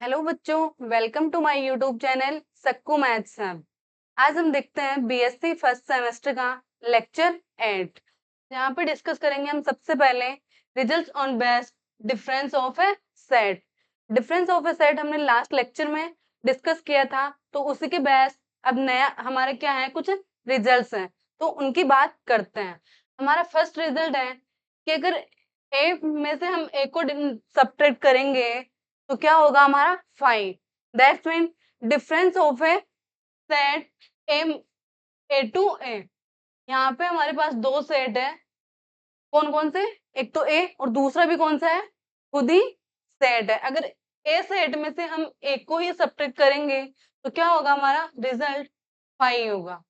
Hello बच्चों, welcome to my YouTube channel Sakku maths hub. आज हम देखते हैं बीएससी फर्स्ट सेमेस्टर का लेक्चर 8। यहाँ पे डिस्कस करेंगे हम सबसे पहले results on best difference of a set. Difference of a set हमने लास्ट लेक्चर में डिस्कस किया था, तो उसी के बेस अब नया हमारे क्या है, कुछ रिजल्ट्स हैं, तो उनकी बात करते हैं। हमारा फर्स्ट रिजल्ट है कि अगर ए में से हम ए को सब्ट्रैक्ट करेंगे तो क्या होगा हमारा 5। That's mean difference of a set M A to A. यहाँ पे हमारे पास दो सेट है, कौन कौन से, एक तो ए और दूसरा भी कौन सा है, खुद ही सेट है। अगर ए सेट में से हम एक को ही सब्ट्रैक्ट करेंगे तो क्या होगा, हमारा रिजल्ट 5 होगा।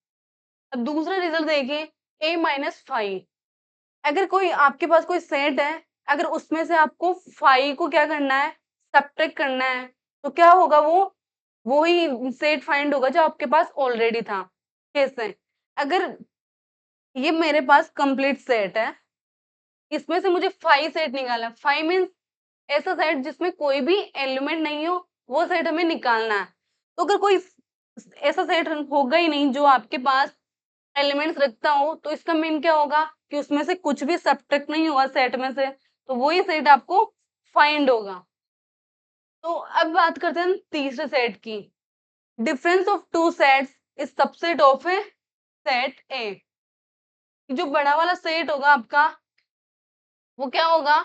अब दूसरा रिजल्ट देखिए, ए माइनस 5। अगर कोई आपके पास कोई सेट है, अगर उसमें से आपको 5 को क्या करना है, सब्ट्रैक्ट करना है, तो क्या होगा, वो ही सेट फाइंड होगा जो आपके पास ऑलरेडी था। कैसे, अगर ये मेरे पास कंप्लीट सेट है, इसमें से मुझे 5 सेट निकालना है। 5 मीन्स ऐसा सेट जिसमें कोई भी एलिमेंट नहीं हो, वो सेट हमें निकालना है। तो अगर कोई ऐसा सेट होगा ही नहीं जो आपके पास एलिमेंट्स रखता हो, तो इसका मीन क्या होगा कि उसमें से कुछ भी सब्ट्रैक्ट नहीं हुआ सेट में से, तो वही सेट आपको फाइंड होगा। तो अब बात करते हैं हम तीसरे सेट की। Difference of two sets is subset of a set ए। जो बड़ा वाला सेट होगा आपका, वो क्या होगा,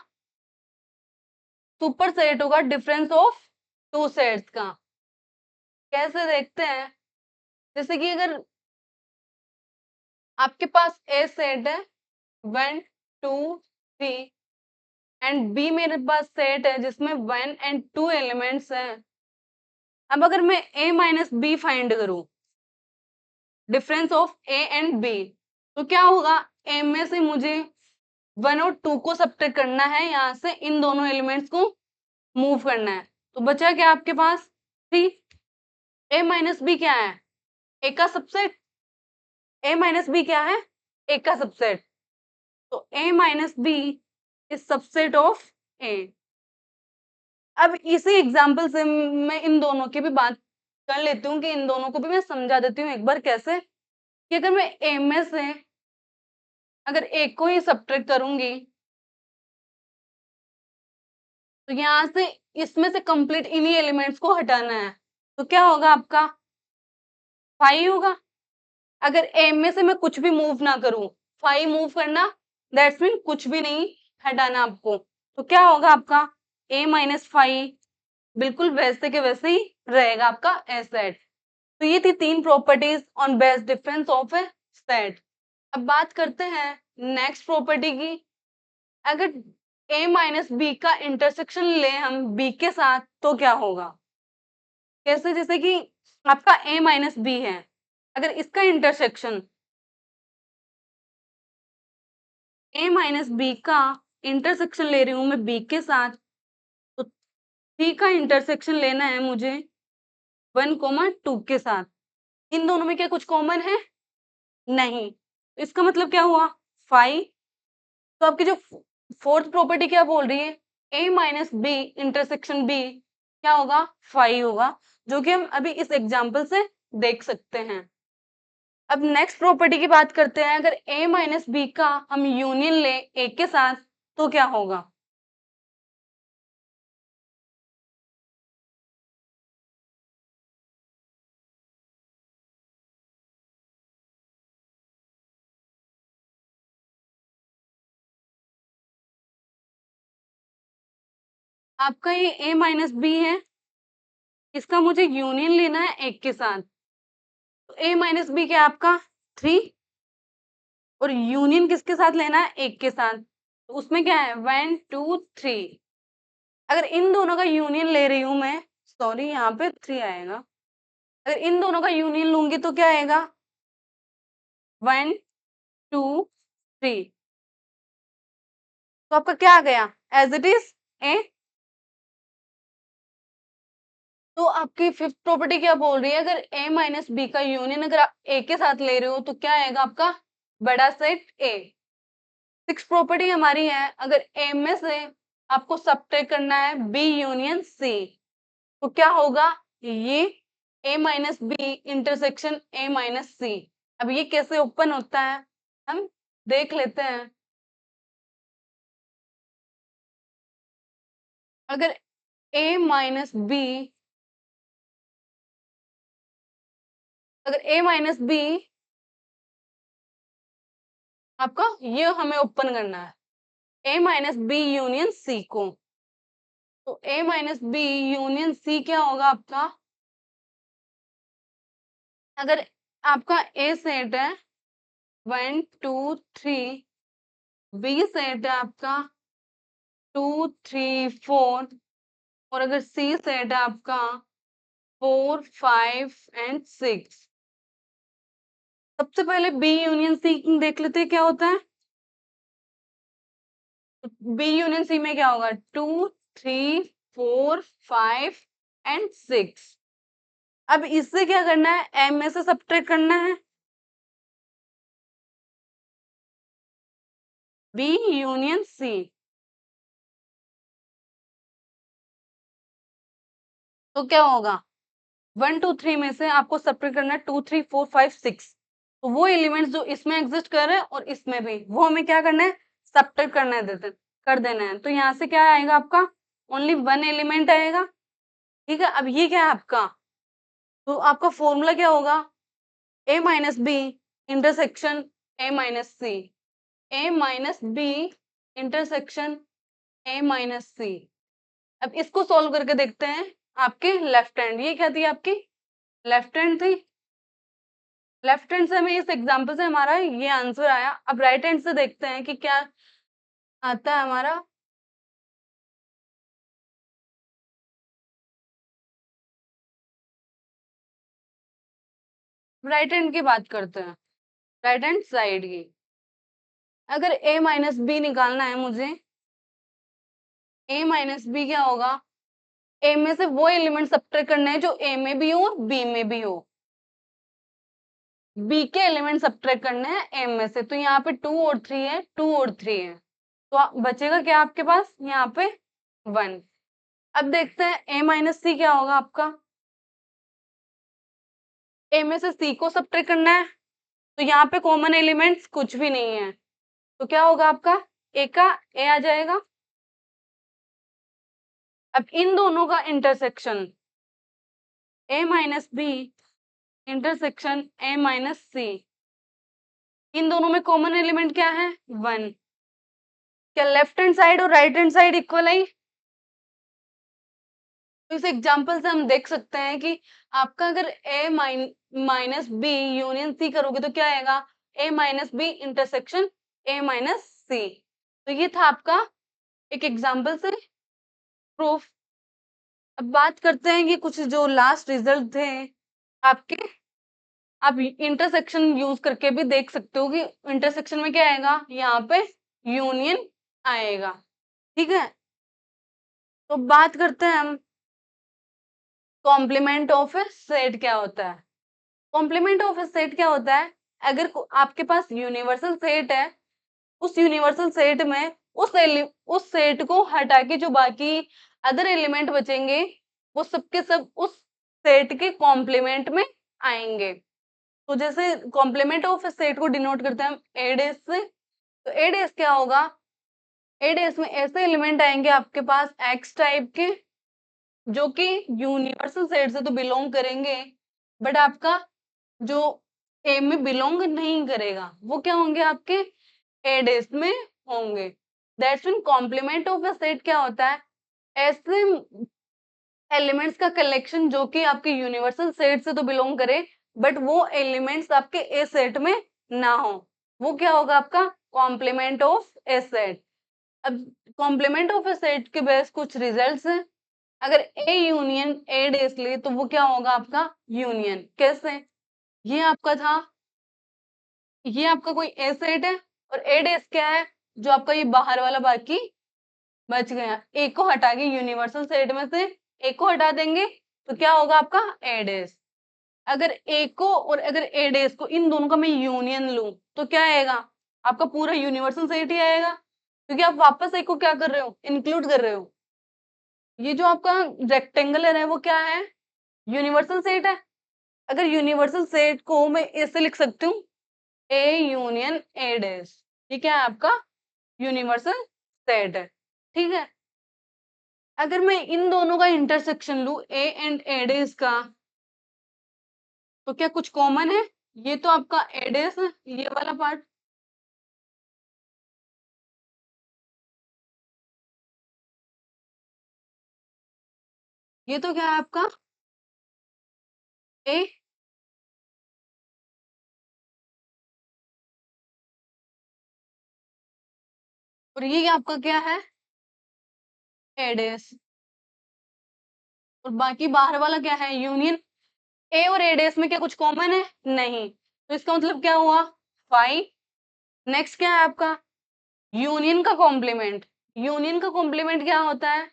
सुपर सेट होगा डिफरेंस ऑफ टू सेट्स का। कैसे देखते हैं, जैसे कि अगर आपके पास ए सेट है 1 2 3 एंड बी मेरे पास सेट है जिसमें 1 एंड 2 एलिमेंट्स हैं। अब अगर मैं a माइनस बी फाइंड करूं, difference of a and b, तो क्या होगा, a में से मुझे 1 और 2 को सब्ट्रैक्ट करना है, यहाँ से इन दोनों एलिमेंट्स को मूव करना है, तो बचा क्या आपके पास 3। a माइनस बी क्या है, a का सबसेट। a माइनस बी क्या है, a का सबसेट। तो a minus B is subset of a। अब इसी एग्जाम्पल से मैं इन दोनों की भी बात कर लेती हूँ, कि इन दोनों को भी मैं समझा देती हूँ एक बार कैसे, कि अगर मैं ए में से अगर एक को ही सब्ट्रैक्ट करूंगी, तो यहाँ से इसमें से कंप्लीट इन्हीं एलिमेंट्स को हटाना है, तो क्या होगा आपका 5 होगा। अगर ए में से मैं कुछ भी मूव ना करूं, 5 मूव करना, दैट्स मीन कुछ भी नहीं हटाना आपको, तो क्या होगा आपका a माइनस 5 बिल्कुल वैसे के वैसे ही रहेगा आपका ए सेट। तो ये थी 3 properties on best difference of a set. अब बात करते हैं नेक्स्ट प्रॉपर्टी की। अगर a माइनस बी का इंटरसेक्शन ले हम b के साथ, तो क्या होगा। कैसे, जैसे कि आपका a माइनस बी है, अगर इसका इंटरसेक्शन a माइनस बी का इंटरसेक्शन ले रही हूं मैं b के साथ, तो c का इंटरसेक्शन लेना है मुझे 1,2 के साथ। इन दोनों में क्या कुछ कॉमन है, नहीं, इसका मतलब क्या हुआ 5। तो आपकी जो फोर्थ प्रॉपर्टी क्या बोल रही है, a minus B intersection b क्या होगा 5 होगा, जो कि हम अभी इस एग्जाम्पल से देख सकते हैं। अब नेक्स्ट प्रॉपर्टी की बात करते हैं। अगर a माइनस बी का हम यूनियन ले a के साथ, तो क्या होगा। आपका ये a माइनस बी है, इसका मुझे यूनियन लेना है एक के साथ, तो a माइनस बी क्या है आपका 3, और यूनियन किसके साथ लेना है, एक के साथ, तो उसमें क्या है 1 2 3। अगर इन दोनों का यूनियन ले रही हूं मैं, सॉरी यहाँ पे 3 आएगा, अगर इन दोनों का यूनियन लूंगी तो क्या आएगा 1 2 3। तो आपका क्या आ गया, एज इट इज ए। तो आपकी फिफ्थ प्रॉपर्टी क्या बोल रही है, अगर a माइनस बी का यूनियन अगर आप a के साथ ले रहे हो, तो क्या आएगा आपका बड़ा सेट a। सिक्स प्रॉपर्टी हमारी है, अगर a में से आपको सब्ट्रैक्ट करना है b यूनियन c, तो क्या होगा, ये a minus B intersection a minus C. अब ये कैसे ओपन होता है हम देख लेते हैं। अगर a माइनस बी, अगर a माइनस बी आपका, ये हमें ओपन करना है a minus B union C को। तो a minus B union C क्या होगा आपका, अगर आपका a सेट है 1 2 3, बी सेट है आपका 2 3 4, और अगर सी सेट है आपका 4 5 एंड 6। सबसे पहले बी यूनियन सी देख लेते हैं क्या होता है। बी यूनियन सी में क्या होगा, 2 3 4 5 एंड 6। अब इससे क्या करना है, एम में से सब्ट्रैक्ट करना है। बी यूनियन सी, तो क्या होगा, 1 2 3 में से आपको सब्ट्रैक्ट करना है 2 3 4 5 6। तो वो एलिमेंट्स जो इसमें एग्जिस्ट कर रहे हैं और इसमें भी, वो हमें क्या करना है, सब्ट्रैक्ट करना है, कर देना है। तो यहाँ से क्या आएगा आपका, ओनली 1 एलिमेंट आएगा। ठीक है, अब ये क्या है आपका, तो आपका फॉर्मूला क्या होगा, a minus B intersection a minus C, a minus B intersection a minus C. अब इसको सॉल्व करके देखते हैं। आपके लेफ्ट हैंड, ये क्या थी आपकी लेफ्ट हैंड थी, लेफ्ट हैंड से हमें इस एग्जांपल से हमारा ये आंसर आया। अब राइट हैंड से देखते हैं कि क्या आता है हमारा। राइट हैंड की बात करते हैं, राइट हैंड साइड की। अगर a माइनस बी निकालना है मुझे, a माइनस बी क्या होगा, a में से वो एलिमेंट सब्ट्रैक्ट करने हैं जो a में भी हो और b में भी हो। b के एलिमेंट सब्ट्रैक्ट करने हैं m में से। तो यहाँ पे 2 और 3 है, 2 और 3 है, तो बचेगा क्या आपके पास यहाँ पे 1। अब देखते हैं a माइनस सी क्या होगा आपका, a में से c को सब्ट्रैक्ट करना है। तो यहाँ पे कॉमन एलिमेंट्स कुछ भी नहीं है, तो क्या होगा आपका a का a आ जाएगा। अब इन दोनों का intersection a minus B intersection a minus C, इन दोनों में कॉमन एलिमेंट क्या है 1। क्या लेफ्ट हैंड साइड और राइट हैंड साइड इक्वल है। तो इस एग्जांपल से हम देख सकते हैं कि आपका अगर a minus B union C करोगे तो क्या आएगा, a minus B intersection a minus C. तो ये था आपका एक एग्जांपल से प्रूफ। अब बात करते हैं कि कुछ जो लास्ट रिजल्ट थे आपके, आप इंटरसेक्शन यूज करके भी देख सकते हो कि इंटरसेक्शन में क्या आएगा, यहाँ पे यूनियन आएगा। ठीक है, तो बात करते हैं हम कॉम्प्लीमेंट ऑफ ए सेट क्या होता है। कॉम्प्लीमेंट ऑफ ए सेट क्या होता है, अगर आपके पास यूनिवर्सल सेट है, उस यूनिवर्सल सेट में उस सेट को हटा के जो बाकी अदर एलिमेंट बचेंगे वो सबके सब उस सेट के कॉम्प्लीमेंट में आएंगे। तो जैसे कॉम्प्लीमेंट ऑफ सेट को डिनोट करते हैं हम ए डेज से। तो ए डेज क्या होगा, ए डेज में ऐसे एलिमेंट आएंगे आपके पास एक्स टाइप के जो कि यूनिवर्सल सेट से तो बिलोंग करेंगे, बट आपका जो ए में बिलोंग नहीं करेगा वो क्या होंगे आपके ए डेज में होंगे। That's mean complement of a set क्या होता है, ऐसे एलिमेंट्स का कलेक्शन जो कि आपके यूनिवर्सल सेट से तो बिलोंग करे बट वो एलिमेंट्स आपके ए सेट में ना हो, वो क्या होगा आपका कॉम्प्लीमेंट ऑफ ए सेट। अब कॉम्प्लीमेंट ऑफ ए सेट के बेस कुछ रिजल्ट्स हैं। अगर ए यूनियन ए डेज ले तो वो क्या होगा आपका यूनियन। कैसे, ये आपका था, ये आपका कोई ए सेट है और ए डेज क्या है, जो आपका ये बाहर वाला बाकी बच गया, ए को हटा के यूनिवर्सल सेट में से ए को हटा देंगे तो क्या होगा आपका ए डेज। अगर ए को और अगर ए डेज को इन दोनों का मैं यूनियन लूं तो क्या आएगा, आपका पूरा यूनिवर्सल सेट ही आएगा, क्योंकि आप वापस ए को क्या कर रहे हो, इंक्लूड कर रहे हो। ये जो आपका रेक्टेंगुलर है वो क्या है, यूनिवर्सल सेट है। अगर यूनिवर्सल सेट को मैं ऐसे लिख सकती हूँ, ए यूनियन ए डैश, ये क्या है आपका यूनिवर्सल सेट है, ठीक है। अगर मैं इन दोनों का इंटरसेक्शन लू, ए एंड ए डैश का, तो क्या कुछ कॉमन है, ये तो आपका ए डैश है, ये वाला पार्ट, ये तो क्या है आपका ए, और ये आपका क्या है ए डैश, और बाकी बाहर वाला क्या है यूनियन। ए और ए डैश में क्या कुछ कॉमन है, नहीं, तो इसका मतलब क्या हुआ फाइव। नेक्स्ट क्या है आपका यूनियन का कॉम्प्लीमेंट, यूनियन का कॉम्प्लीमेंट क्या होता है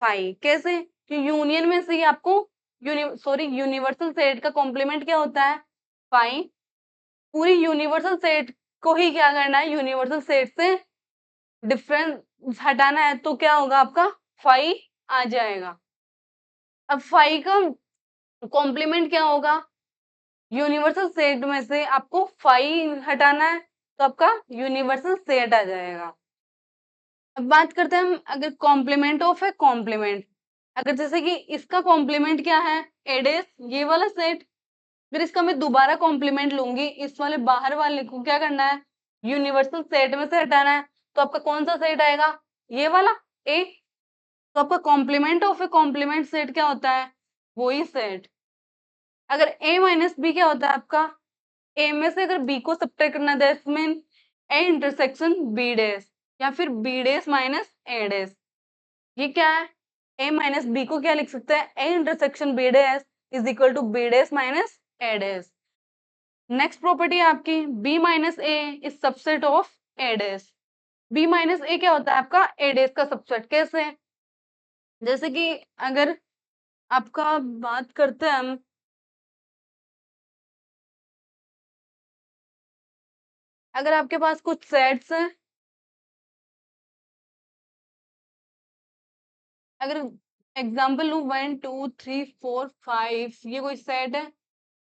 फाइव, कैसे, कि यूनियन में से ही आपको यूनिवर्सल सेट का कॉम्प्लीमेंट क्या होता है फाइव। पूरी यूनिवर्सल सेट को ही क्या करना है, यूनिवर्सल सेट से डिफरेंस हटाना है, तो क्या होगा आपका फाइव आ जाएगा। अब फाइव का कॉम्प्लीमेंट क्या होगा, यूनिवर्सल सेट में से आपको फाइव हटाना है, तो आपका यूनिवर्सल सेट आ जाएगा। अब बात करते हैं हम, अगर कॉम्प्लीमेंट ऑफ है कॉम्प्लीमेंट, अगर जैसे कि इसका कॉम्प्लीमेंट क्या है एडेस, ये वाला सेट, फिर इसका मैं दोबारा कॉम्प्लीमेंट लूंगी, इस वाले बाहर वाले को क्या करना है यूनिवर्सल सेट में से हटाना है, तो आपका कौन सा सेट आएगा ये वाला ए। तो आपका complement of A complement set क्या होता है, वही सेट। अगर ए माइनस बी क्या होता है आपका, ए में से अगर बी को सब्ट्रैक्ट करना that's mean A intersection B dash, या फिर B dash minus A dash, ये क्या है ए माइनस बी को क्या लिख सकते हैं, A intersection B dash is equal to B dash minus A dash. Next property है आपकी B minus A is subset of A dash, B minus A क्या होता है आपका ए डैश का सबसेट, कैसे, जैसे कि अगर आपका बात करते हैं हम, अगर आपके पास कुछ सेट्स हैं, अगर एग्जाम्पल लू 1 2 3 4 5, ये कोई सेट है,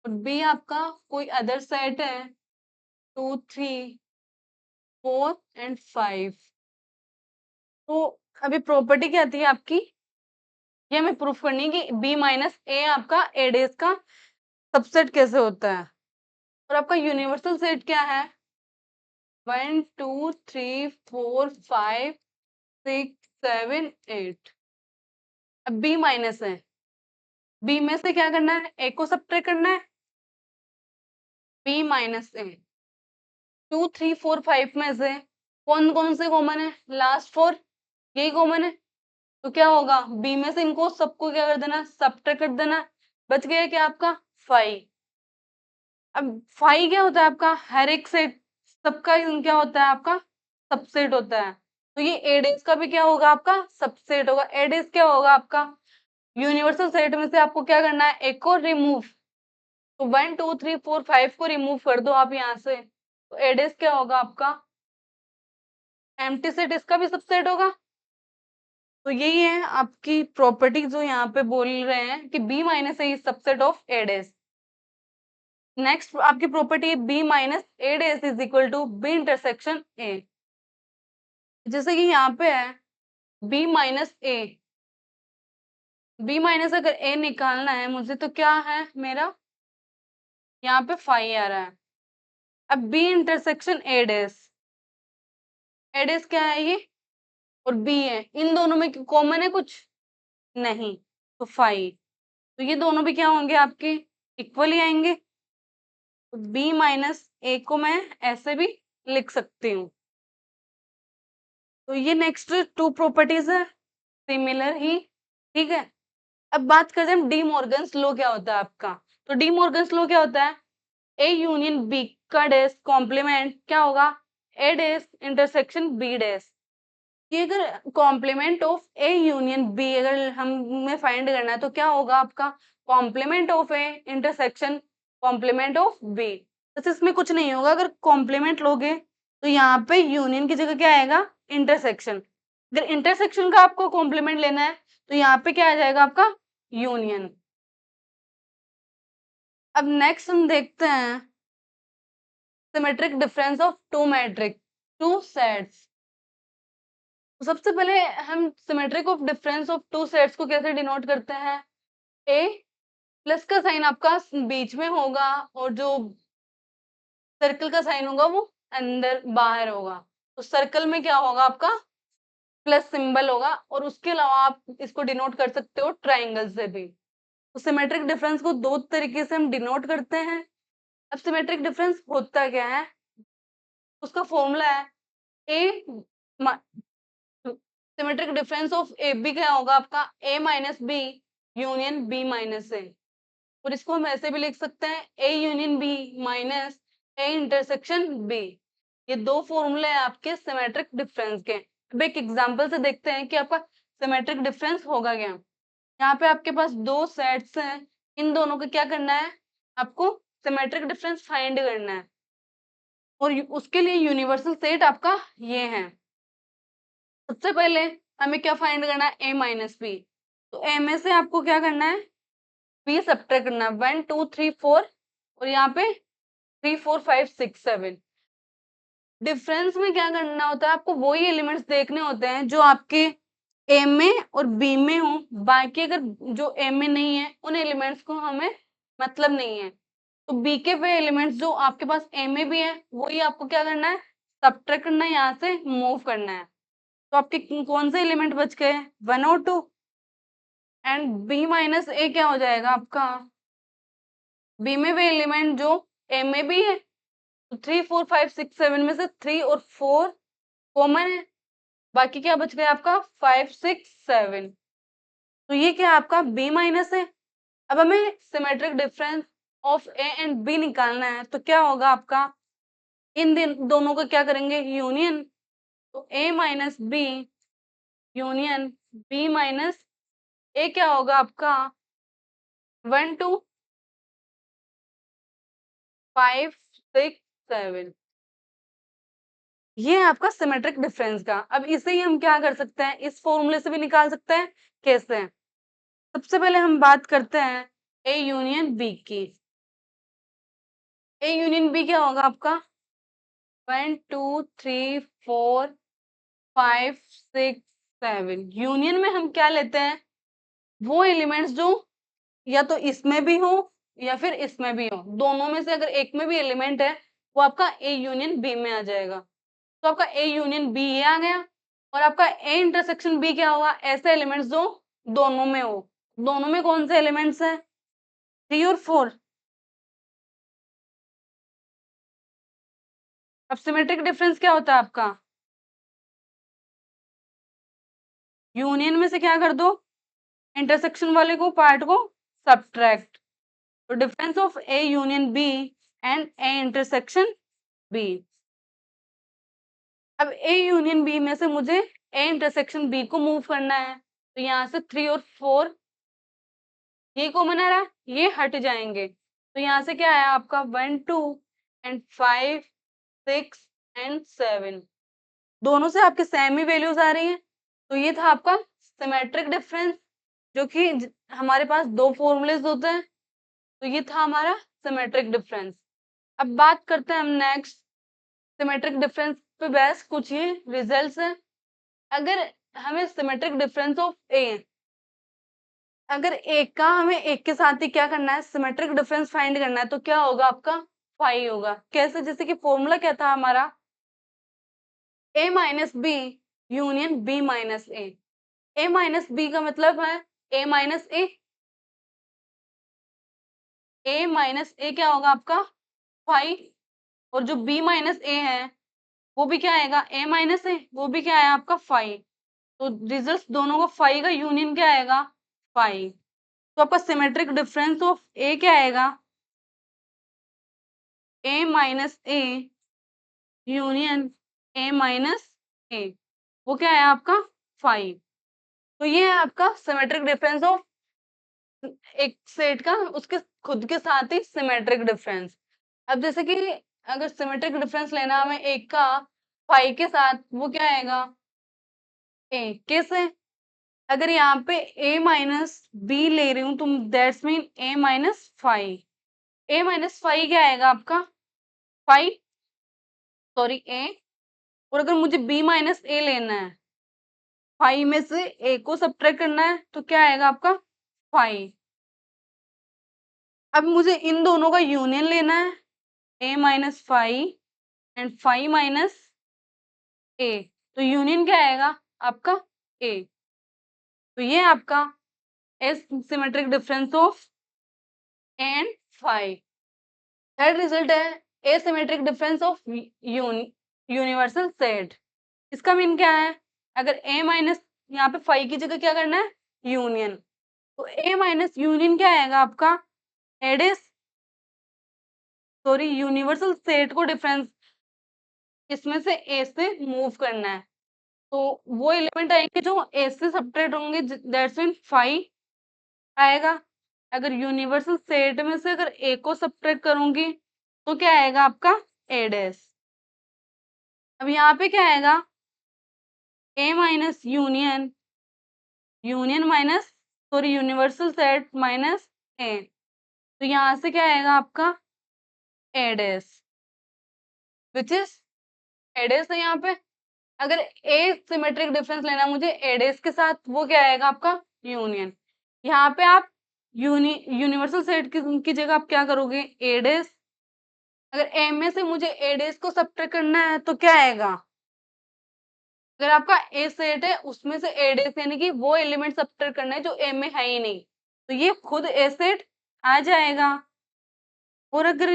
और बी आपका कोई अदर सेट है 2 3 4 एंड 5, तो अभी प्रॉपर्टी क्या आती है आपकी, ये हमें प्रूफ करनी है कि बी माइनस ए आपका ए डेज का सबसेट कैसे होता है। और आपका यूनिवर्सल सेट क्या है 1 2 3 4 5 6 7 8, अब बी माइनस है, बी में से क्या करना है ए को सब्ट्रैक्ट करना है, बी माइनस ए, 2 3 4 5 में से कौन कौन से कॉमन है, लास्ट फोर यही कॉमन है, तो क्या होगा बी में से इनको सबको क्या कर देना सब्ट्रैक्ट कर देना, बच गया क्या आपका फाइव। अब फाइव क्या होता है आपका हर एक सेट, सबका क्या होता है आपका सबसेट होता है, तो ये ए डेज का भी क्या होगा आपका सबसेट होगा। ए डेज क्या होगा आपका यूनिवर्सल सेट में से आपको क्या करना है एक को रिमूव, तो 1 2 3 4 5 को रिमूव कर दो आप यहाँ से, तो ए डेज क्या होगा आपका एम्प्टी सेट, इसका भी सबसेट होगा। तो यही है आपकी प्रॉपर्टी जो यहाँ पे बोल रहे हैं कि B minus A subset of A dash. Next आपकी प्रॉपर्टी है B minus A dash is equal to B intersection A, जैसे कि यहाँ पे है B minus A, B minus अगर ए निकालना है मुझे तो क्या है मेरा यहाँ पे फाइव आ रहा है। अब B intersection A dash, A dash क्या है ये और बी है, इन दोनों में कॉमन है कुछ नहीं, तो फाइव, तो ये दोनों भी क्या होंगे आपके इक्वल ही आएंगे, तो बी माइनस ए को मैं ऐसे भी लिख सकती हूँ। तो ये नेक्स्ट टू प्रॉपर्टीज है सिमिलर ही, ठीक है। अब बात करते हैं डी मॉर्गन्स लॉ क्या होता है आपका, तो डी मॉर्गन्स लॉ क्या होता है ए यूनियन बी का डेस कॉम्प्लीमेंट क्या होगा ए डेस इंटरसेक्शन बी डेस, ये अगर complement of A union B अगर हमें फाइंड करना है तो क्या होगा आपका complement of A intersection complement of B, बस इसमें कुछ नहीं होगा, अगर कॉम्प्लीमेंट लोगे तो यहाँ पे यूनियन की जगह क्या आएगा इंटरसेक्शन, अगर इंटरसेक्शन का आपको कॉम्प्लीमेंट लेना है तो यहाँ पे क्या आ जाएगा आपका यूनियन। अब नेक्स्ट हम देखते हैं symmetric difference of two metric two sets. सबसे पहले हम symmetric of difference of two sets को कैसे डिनोट करते हैं, ए प्लस का साइन आपका बीच में होगा और जो सर्कल का साइन होगा वो अंदर बाहर होगा। तो सर्कल में क्या होगा आपका प्लस सिंबल होगा, और उसके अलावा आप इसको डिनोट कर सकते हो ट्राइंगल से भी। तो सिमेट्रिक डिफरेंस को दो तरीके से हम डिनोट करते हैं। अब सिमेट्रिक डिफरेंस होता क्या है, उसका फॉर्मूला है A symmetric difference of A B क्या होगा आपका A minus B union B minus A, और इसको हम ऐसे भी लिख सकते हैं A union B minus A intersection B. ये दो फॉर्मूले हैं आपके सिमेट्रिक डिफरेंस के। अब एक एग्जांपल से देखते हैं कि आपका सिमेट्रिक डिफरेंस होगा क्या। यहाँ पे आपके पास दो सेट्स हैं, इन दोनों को क्या करना है, आपको सिमेट्रिक डिफरेंस फाइंड करना है, और उसके लिए यूनिवर्सल सेट आपका ये है। सबसे पहले हमें क्या फाइंड करना है, ए माइनस बी। तो ए में से आपको क्या करना है, बी सब्ट्रैक्ट करना है, 1 2 3 4, और यहाँ पे 3 4 5 6 7। डिफरेंस में क्या करना होता है, आपको वही एलिमेंट्स देखने होते हैं जो आपके ए में और बी में हो, बाकी अगर जो ए में नहीं है उन एलिमेंट्स को हमें मतलब नहीं है। तो बी के वे एलिमेंट्स जो आपके पास ए में भी है वही आपको क्या करना है, सब्ट्रैक्ट करना है, यहाँ से मूव करना है। तो आपके कौन से एलिमेंट बच गए, 1 और 2, एंड बी माइनस ए क्या हो जाएगा आपका, बी में वे एलिमेंट जो ए में भी है। तो 3 4 5 6 7 में से 3 और 4 कॉमन है, बाकी क्या बच गया आपका 5 6 7। तो ये क्या आपका बी माइनस है। अब हमें symmetric difference of A and B निकालना है, तो क्या होगा आपका, इन दोनों को क्या करेंगे, यूनियन। तो A minus B union B minus A क्या होगा आपका 1 2 5 6 7। ये है आपका सिमेट्रिक डिफरेंस का। अब इसे ही हम क्या कर सकते हैं, इस फॉर्मूले से भी निकाल सकते हैं। कैसे, सबसे पहले हम बात करते हैं ए यूनियन बी की। ए यूनियन बी क्या होगा आपका 1 2 3 4 5 6 7। यूनियन में हम क्या लेते हैं, वो एलिमेंट्स जो या तो इसमें भी हो या फिर इसमें भी हो, दोनों में से अगर एक में भी एलिमेंट है वो आपका ए यूनियन बी में आ जाएगा। तो आपका ए यूनियन बी ये आ गया, और आपका ए इंटरसेक्शन बी क्या होगा, ऐसे एलिमेंट्स जो दोनों में हो। दोनों में कौन से एलिमेंट्स हैं, 3 और 4। अब सिमेट्रिक डिफरेंस क्या होता है आपका, यूनियन में से क्या कर दो, इंटरसेक्शन वाले को पार्ट को सब्ट्रैक्ट। तो difference of A union B and A intersection B. अब ए यूनियन बी में से मुझे ए इंटरसेक्शन बी को मूव करना है, तो यहाँ से 3 और 4 ये कॉमन आ रहा, ये हट जाएंगे। तो यहाँ से क्या आया आपका 1 2 एंड 5 6 एंड 7, दोनों से आपके सेम ही वैल्यूज आ रही हैं। तो ये था आपका सिमेट्रिक डिफरेंस, जो कि हमारे पास दो फॉर्मूलेज होते हैं। तो ये था हमारा सिमेट्रिक डिफरेंस। अब बात करते हैं हम नेक्स्ट सिमेट्रिक डिफरेंस पे बेस कुछ ये रिजल्ट्स हैं। अगर हमें सिमेट्रिक डिफरेंस ऑफ ए, अगर एक का हमें एक के साथ ही क्या करना है, सिमेट्रिक डिफरेंस फाइंड करना है, तो क्या होगा आपका 5 होगा। कैसे, जैसे कि फॉर्मूला क्या था हमारा, A minus B union B minus A. A minus B का मतलब है ए minus A, A minus A क्या होगा आपका 5, और जो बी माइनस ए है वो भी क्या आएगा, ए माइनस ए, वो भी क्या है आपका 5। तो रिजल्ट दोनों का 5 का यूनियन क्या आएगा 5। तो आपका सिमेट्रिक डिफरेंस ऑफ ए क्या आएगा, A minus A union A minus A, वो क्या है आपका 5। तो ये है आपका सिमेट्रिक डिफरेंस ऑफ एक सेट का उसके खुद के साथ ही सिमेट्रिक डिफरेंस। अब जैसे कि अगर सिमेट्रिक डिफरेंस लेना हमें एक का 5 के साथ, वो क्या आएगा ए, कैसे, अगर यहाँ पे a माइनस बी ले रही हूँ तो that's mean a minus 5। a minus 5 क्या आएगा आपका 5, सॉरी a। और अगर मुझे b माइनस a लेना है, 5 में से a को सब्ट्रैक्ट करना है, तो क्या आएगा आपका 5। अब मुझे इन दोनों का यूनियन लेना है, a minus 5 and 5 minus a, तो यूनियन क्या आएगा आपका a। तो ये आपका symmetric difference of and 5। Third result है asymmetric difference of universal set. इसका मीन क्या है, अगर a माइनस यहाँ पे 5 की जगह क्या करना है यूनियन, तो a माइनस यूनियन क्या आएगा आपका एडिस, सॉरी यूनिवर्सल सेट को डिफरेंस इसमें से a से मूव करना है, तो वो एलिमेंट आएंगे जो a से सब्ट्रैक्ट होंगे, दैट्स मीन 5 आएगा। अगर यूनिवर्सल सेट में से अगर a को सब्ट्रैक्ट करूंगी तो क्या आएगा आपका a डैश। अब यहाँ पे क्या आएगा a minus union, union minus sorry universal set minus a, तो यहाँ से क्या आएगा आपका a dash, which is a dash है यहाँ पे। अगर a सिमेट्रिक डिफरेंस लेना है मुझे a डैश के साथ, वो क्या आएगा आपका यूनियन। यहाँ पे आप यूनिवर्सल सेट की जगह आप क्या करोगे a डैश, अगर a में से मुझे a डैश को सब्ट्रैक्ट करना है तो क्या आएगा, अगर आपका ए सेट है उसमें से ए डैश यानी कि वो एलिमेंट सब्ट्रैक्ट करना है जो ए में है ही नहीं, तो ये खुद ए सेट आ जाएगा। और अगर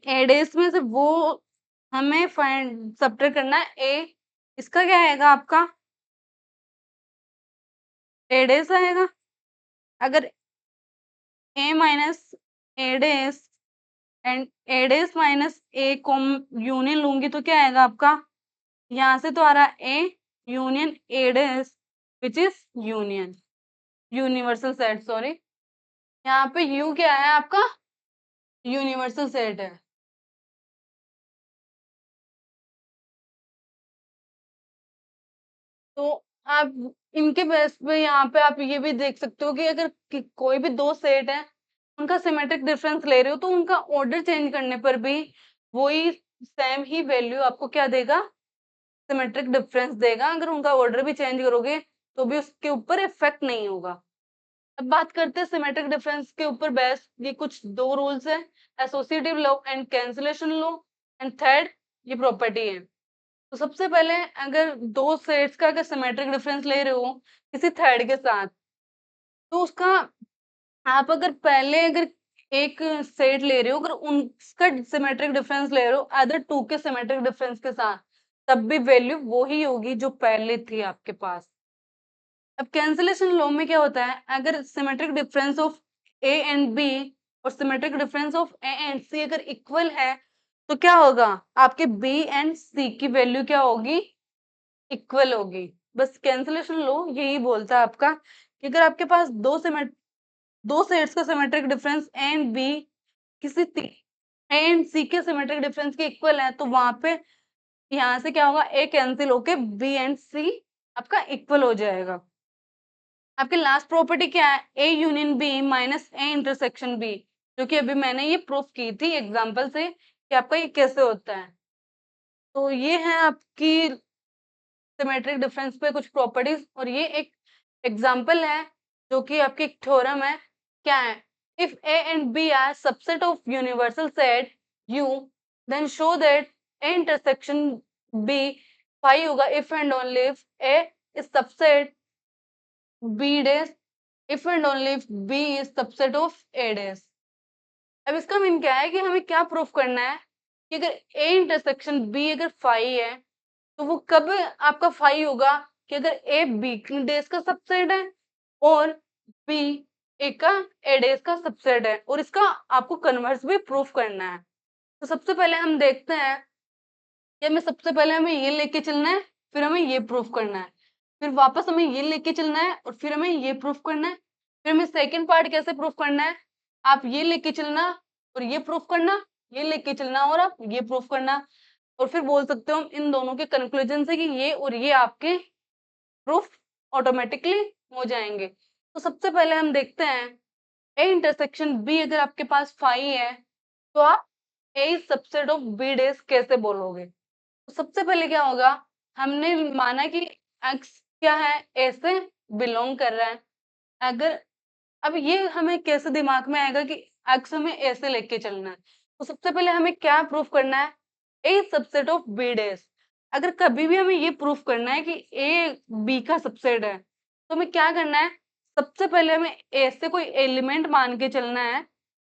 ए डैश में से वो हमें फाइंड सब्ट्रैक्ट करना है ए, इसका क्या आएगा आपका ए डैश आएगा। अगर A minus A dash and A dash minus A को यूनियन लूंगी तो क्या आएगा आपका, यहाँ से तो आ रहा है A union A dash which is union universal set, sorry यहाँ पे U क्या है आपका यूनिवर्सल सेट है। तो आप इनके बेस पे यहाँ पे आप ये भी देख सकते हो कि अगर कोई भी दो सेट है उनका सिमेट्रिक डिफरेंस ले रहे हो तो उनका ऑर्डर चेंज करने पर भी वही सेम ही वैल्यू आपको क्या देगा सिमेट्रिक डिफरेंस देगा। अगर उनका ऑर्डर भी चेंज करोगे तो भी उसके ऊपर इफेक्ट नहीं होगा। अब बात करते हैं सिमेट्रिक डिफरेंस के ऊपर बेस, ये कुछ दो रूल्स है, associative law and cancellation law, and third ये प्रॉपर्टी है। तो सबसे पहले अगर दो सेट्स का अगर सिमेट्रिक डिफरेंस ले रहे हो किसी थर्ड के साथ, तो उसका आप अगर पहले अगर एक सेट ले रहे हो अगर उसका सिमेट्रिक डिफरेंस ले रहे हो अदर टू के सिमेट्रिक डिफरेंस के साथ, तब भी वैल्यू वो ही होगी जो पहले थी आपके पास। अब कैंसिलेशन लॉ में क्या होता है, अगर symmetric difference of A and B और symmetric difference of A and C अगर इक्वल है तो क्या होगा आपके बी एंड सी की वैल्यू क्या होगी इक्वल होगी। बस कैंसिलेशन लॉ यही बोलता है आपका कि अगर आपके पास दो सेट्स का symmetric difference A and B किसी ए एंड सी के सिमेट्रिक डिफरेंस के इक्वल है तो वहां पे यहाँ से क्या होगा ए कैंसिल होके बी एंड सी आपका इक्वल हो जाएगा। आपकी लास्ट प्रॉपर्टी क्या है A union B minus A intersection B, जो कि अभी मैंने ये प्रूफ की थी एग्जांपल से कि आपका ये कैसे होता है। तो ये है आपकी सिमेट्रिक डिफरेंस पे कुछ प्रॉपर्टीज, और ये एक एग्जांपल है जो कि आपकी एक थ्योरम है। क्या है, if A and B are subset of universal set U then show that A intersection B phi होगा if and only if A is subset B days if and only if B is subset of A dash। अब इसका mean क्या है कि हमें क्या proof करना है कि अगर A इंटरसेक्शन B अगर फाई है तो वो कब आपका फाई होगा कि अगर A B डेश का सबसेट है और B A का A डेश का सबसेट है, और इसका आपको कन्वर्स भी प्रूफ करना है। तो सबसे पहले हम देखते हैं कि हमें सबसे पहले हमें ये लेके चलना है, फिर हमें ये प्रूफ करना है, फिर वापस हमें ये लेके चलना है और फिर हमें ये प्रूफ करना है, फिर हमें सेकंड पार्ट कैसे प्रूफ करना है, आप ये लेके चलना और ये प्रूफ करना, ये लेके चलना और आप ये प्रूफ करना, और फिर बोल सकते हो हम इन दोनों के कंक्लूजन से कि ये और ये आपके प्रूफ ऑटोमेटिकली हो जाएंगे। तो सबसे पहले हम देखते हैं ए इंटरसेक्शन बी अगर आपके पास फाई है तो आप ए सबसेट ऑफ बी डेज कैसे बोलोगे। तो सबसे पहले क्या होगा, हमने माना कि एक्स क्या है, ए से बिलोंग कर रहा है। अगर अब ये हमें कैसे दिमाग में आएगा कि एक्स हमें ए से लेके चलना है, तो सबसे पहले हमें क्या प्रूफ करना है, ए सबसेट ऑफ बी डेज। अगर कभी भी हमें ये प्रूफ करना है कि ए बी का सबसेट है तो हमें क्या करना है, सबसे पहले हमें ए से कोई एलिमेंट मान के चलना है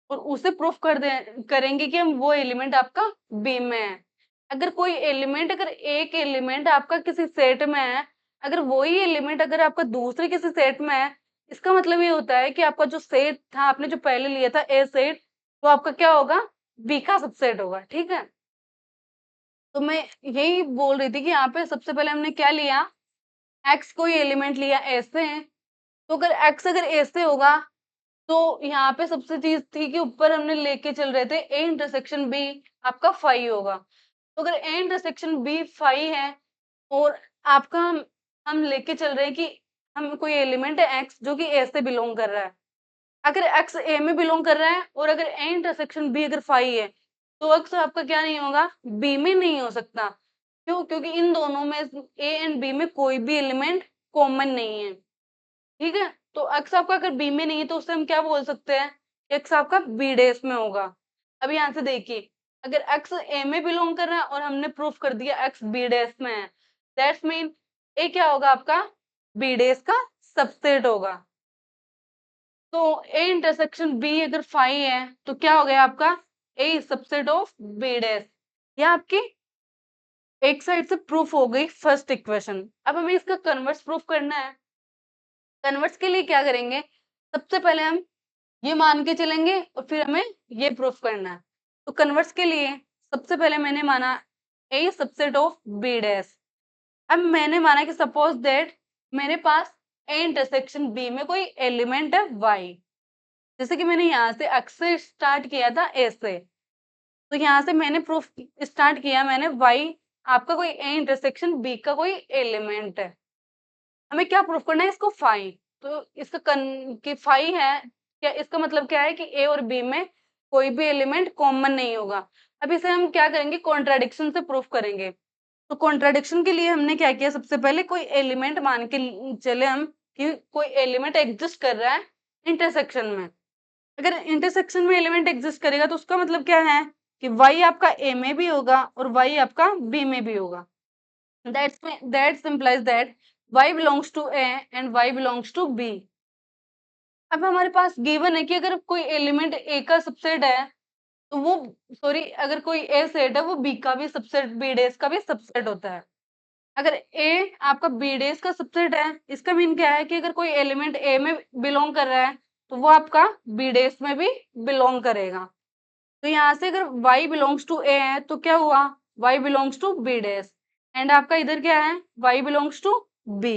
और उसे प्रूफ करेंगे कि हम वो एलिमेंट आपका बी में है। अगर कोई एलिमेंट, अगर एक एलिमेंट आपका किसी सेट में है, अगर वही एलिमेंट अगर आपका दूसरे किसी सेट में है, इसका मतलब ये होता है कि आपका जो सेट था, आपने जो पहले लिया था ए सेट, वो आपका क्या होगा, बी का सबसेट होगा। ठीक है, तो मैं यही बोल रही थी कि यहाँ पे सबसे पहले हमने क्या लिया, एक्स कोई एलिमेंट लिया ए से, तो अगर एक्स अगर ए से होगा तो यहाँ पे सबसे चीज थी कि ऊपर हमने लेके चल रहे थे ए इंटरसेक्शन बी आपका फाई होगा। तो अगर ए इंटरसेक्शन बी फाई है और आपका हम लेके चल रहे हैं कि हम कोई एलिमेंट है एक्स जो कि ए से बिलोंग कर रहा है, अगर एक्स ए में बिलोंग कर रहा है और अगर ए इंटरसेक्शन बी अगर फाई है तो एक्स आपका क्या नहीं होगा, बी में नहीं हो सकता। क्यों? क्योंकि इन दोनों में ए एंड बी में कोई भी एलिमेंट कॉमन नहीं है। ठीक है, तो एक्स आपका अगर बी में नहीं है तो उससे हम क्या बोल सकते हैं, एक्स आपका बी डेस में होगा। अब यहाँ से देखिए, अगर एक्स ए में बिलोंग कर रहा है और हमने प्रूफ कर दिया एक्स बी डेस में है, दैट्स मीन ए क्या होगा आपका, बी डेस का सबसेट होगा। तो ए इंटरसेक्शन बी अगर फाई है तो क्या हो गया आपका, ए सबसेट ऑफ बी डेस। यह आपकी एक साइड से प्रूफ हो गई फर्स्ट इक्वेशन। अब हमें इसका कन्वर्स प्रूफ करना है। कन्वर्स के लिए क्या करेंगे, सबसे पहले हम ये मान के चलेंगे और फिर हमें ये प्रूफ करना है। तो कन्वर्स के लिए सबसे पहले मैंने माना ए सबसेट ऑफ बी डैश। अब मैंने माना कि सपोज दैट मेरे पास ए इंटरसेक्शन बी में कोई एलिमेंट है वाई, जैसे कि मैंने यहाँ से एक्स से स्टार्ट किया था ए से, तो यहाँ से मैंने प्रूफ स्टार्ट किया, मैंने वाई आपका कोई ए इंटरसेक्शन बी का कोई एलिमेंट है। हमें क्या प्रूफ करना है, इसको फाई। तो इसका कि फाई है क्या, इसका मतलब क्या है कि ए और बी में कोई भी एलिमेंट कॉमन नहीं होगा। अब इसे हम क्या करेंगे, कॉन्ट्राडिक्शन से प्रूफ करेंगे। तो कॉन्ट्राडिक्शन के लिए हमने क्या किया, सबसे पहले कोई एलिमेंट मान के चले हम कि कोई एलिमेंट एग्जिस्ट कर रहा है इंटरसेक्शन में। अगर इंटरसेक्शन में एलिमेंट एग्जिस्ट करेगा तो उसका मतलब क्या है कि वाई आपका ए में भी होगा और वाई आपका बी में भी होगा। that implies that y belongs to a and y belongs to b। अब हमारे पास गिवन है कि अगर कोई एलिमेंट ए का सबसेट है तो वो, सॉरी, अगर कोई ए सेट है वो बी का भी सबसेट, बी डेज का भी सबसेट होता है। अगर ए आपका बी डेज का सबसेट है, इसका मीन क्या है कि अगर कोई एलिमेंट ए में बिलोंग कर रहा है तो वो आपका बी डेज में भी बिलोंग करेगा। तो यहाँ से अगर y बिलोंग्स टू ए है तो क्या हुआ, y belongs to B dash, and आपका इधर क्या है, y बिलोंग्स टू b।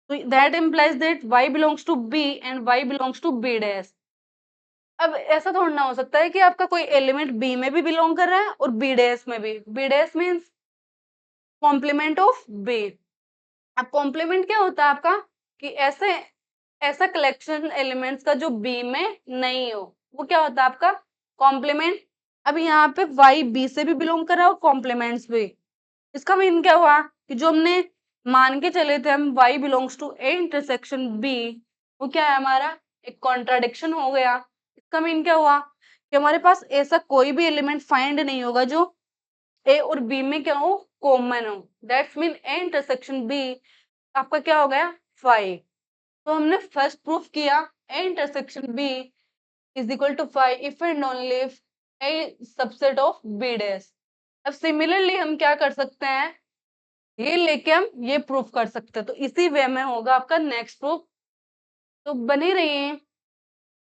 तो that implies that y belongs to b and y belongs to b dash. अब ऐसा थोड़ा ना हो सकता है कि आपका कोई एलिमेंट b में भी बिलोंग कर रहा है और b डैश में भी। b dash means complement of b। अब कॉम्प्लीमेंट क्या होता है आपका, कि ऐसे ऐसा कलेक्शन एलिमेंट्स का जो बी में नहीं हो, वो क्या होता है आपका कॉम्प्लीमेंट। अब यहाँ पे वाई बी से भी बिलोंग कर रहा है और कॉम्प्लीमेंट्स भी। इसका मीन क्या हुआ कि जो हमने मान के चले थे हम Y belongs to A intersection B, वो क्या है हमारा एक कॉन्ट्राडिक्शन हो गया। इसका मीन क्या हुआ कि हमारे पास ऐसा कोई भी एलिमेंट फाइंड नहीं होगा जो ए और बी में क्या हो, कॉमन हो। That's mean A intersection B आपका क्या हो गया, फाइव। तो हमने फर्स्ट प्रूफ किया A intersection B is equal to five if and only if A subset of B dash. अब सिमिलरली हम क्या कर सकते हैं, ये लेके हम ये प्रूफ कर सकते हैं। तो इसी वे में होगा आपका नेक्स्ट प्रूफ। तो बने रहिए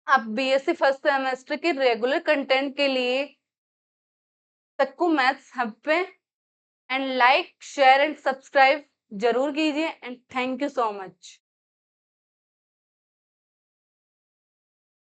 आप बीएससी फर्स्ट सेमेस्टर के रेगुलर कंटेंट के लिए सक्कू मैथ्स हब पे, and like share and subscribe जरूर कीजिए, and thank you so much.